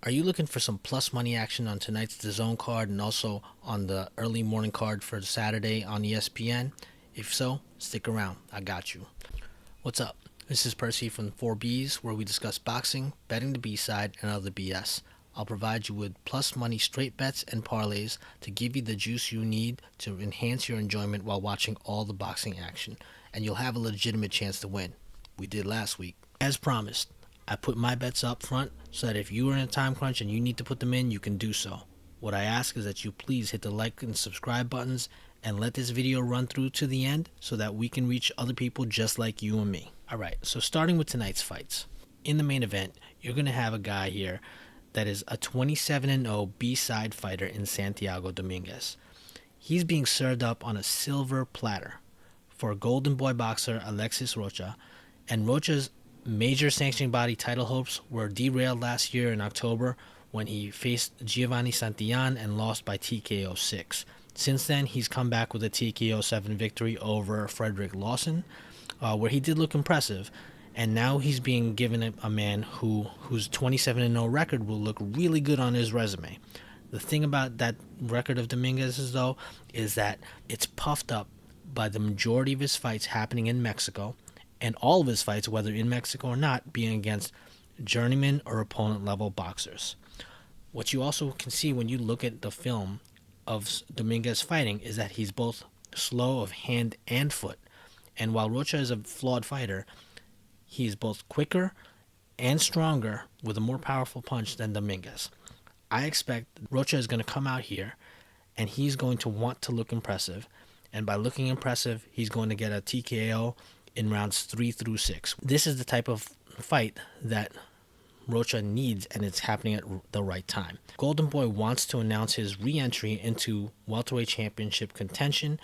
Are you looking for some plus money action on tonight's DAZN card and also on the early morning card for Saturday on ESPN? If so, stick around. I got you. What's up? This is Percy from 4Bs, where we discuss boxing, betting the B-side, and other BS. I'll provide you with plus money straight bets and parlays to give you the juice you need to enhance your enjoyment while watching all the boxing action, and you'll have a legitimate chance to win. We did last week. As promised, I put my bets up front so that if you are in a time crunch and you need to put them in, you can do so. What I ask is that you please hit the like and subscribe buttons and let this video run through to the end so that we can reach other people just like you and me. Alright, so starting with tonight's fights. In the main event, you're going to have a guy here that is a 27-0 B-side fighter in Santiago Dominguez. He's being served up on a silver platter for Golden Boy boxer Alexis Rocha, and Rocha's major sanctioning body title hopes were derailed last year in October when he faced Giovanni Santillan and lost by TKO 6. Since then, he's come back with a TKO 7 victory over Frederick Lawson, where he did look impressive, and now he's being given a man whose 27-0 record will look really good on his resume. The thing about that record of Dominguez's, though, is that it's puffed up by the majority of his fights happening in Mexico, and all of his fights, whether in Mexico or not, being against journeyman or opponent-level boxers. What you also can see when you look at the film of Dominguez fighting is that he's both slow of hand and foot. And while Rocha is a flawed fighter, he's both quicker and stronger with a more powerful punch than Dominguez. I expect Rocha is going to come out here and he's going to want to look impressive. And by looking impressive, he's going to get a TKO in rounds 3 through 6. This is the type of fight that Rocha needs, and it's happening at the right time. Golden Boy wants to announce his re-entry into welterweight championship contention,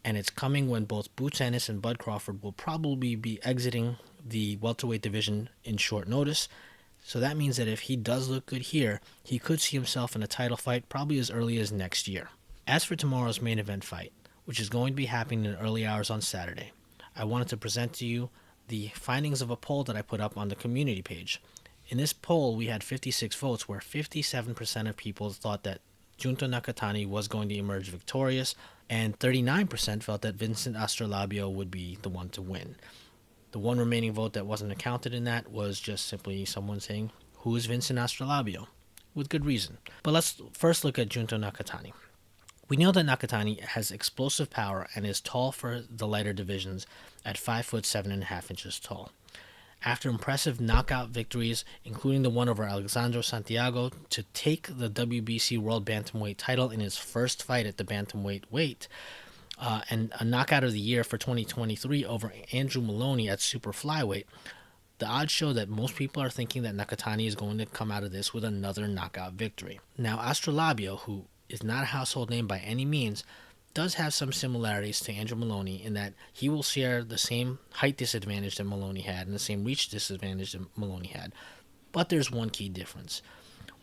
and it's coming when both Boots Ennis and Bud Crawford will probably be exiting the welterweight division in short notice. So that means that if he does look good here, he could see himself in a title fight probably as early as next year. As for tomorrow's main event fight, which is going to be happening in the early hours on Saturday, I wanted to present to you the findings of a poll that I put up on the community page. In this poll, we had 56 votes, where 57% of people thought that Junto Nakatani was going to emerge victorious, and 39% felt that Vincent Astrolabio would be the one to win. The one remaining vote that wasn't accounted in that was just simply someone saying, "Who is Vincent Astrolabio?" with good reason. But let's first look at Junto Nakatani. We know that Nakatani has explosive power and is tall for the lighter divisions at 5 foot 7.5 inches tall. After impressive knockout victories, including the one over Alexandre Santiago to take the WBC World Bantamweight title in his first fight at the Bantamweight weight, and a knockout of the year for 2023 over Andrew Maloney at Super Flyweight, the odds show that most people are thinking that Nakatani is going to come out of this with another knockout victory. Now, Astrolabio, who is not a household name by any means, does have some similarities to Andrew Maloney in that he will share the same height disadvantage that Maloney had and the same reach disadvantage that Maloney had. But there's one key difference.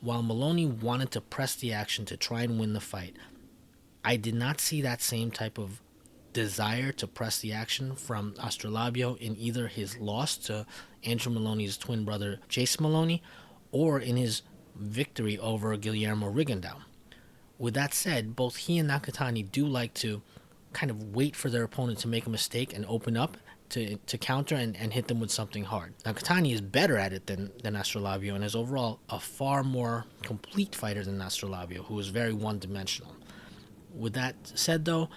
While Maloney wanted to press the action to try and win the fight, I did not see that same type of desire to press the action from Astrolabio in either his loss to Andrew Maloney's twin brother Jason Maloney or in his victory over Guillermo Rigondeaux. With that said, both he and Nakatani do like to kind of wait for their opponent to make a mistake and open up to counter and hit them with something hard. Nakatani is better at it than Astrolabio and is overall a far more complete fighter than Astrolabio, who is very one-dimensional. With that said, though,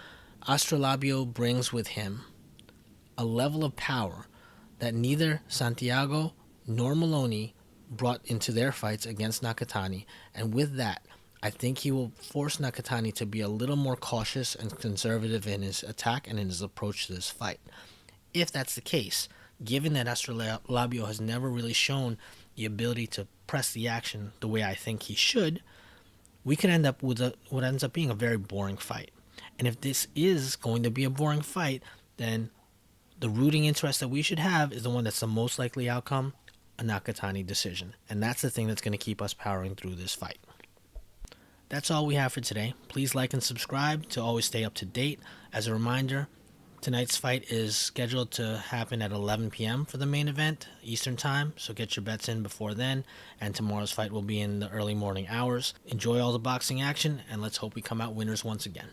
Astrolabio brings with him a level of power that neither Santiago nor Maloney brought into their fights against Nakatani, and with that, I think he will force Nakatani to be a little more cautious and conservative in his attack and in his approach to this fight. If that's the case, given that Astrolabio has never really shown the ability to press the action the way I think he should, we could end up with what ends up being a very boring fight. And if this is going to be a boring fight, then the rooting interest that we should have is the one that's the most likely outcome, a Nakatani decision. And that's the thing that's going to keep us powering through this fight. That's all we have for today. Please like and subscribe to always stay up to date. As a reminder, Tonight's fight is scheduled to happen at 11 p.m. for the main event, Eastern Time, so get your bets in before then. And tomorrow's fight will be in the early morning hours. Enjoy all the boxing action, and let's hope we come out winners once again.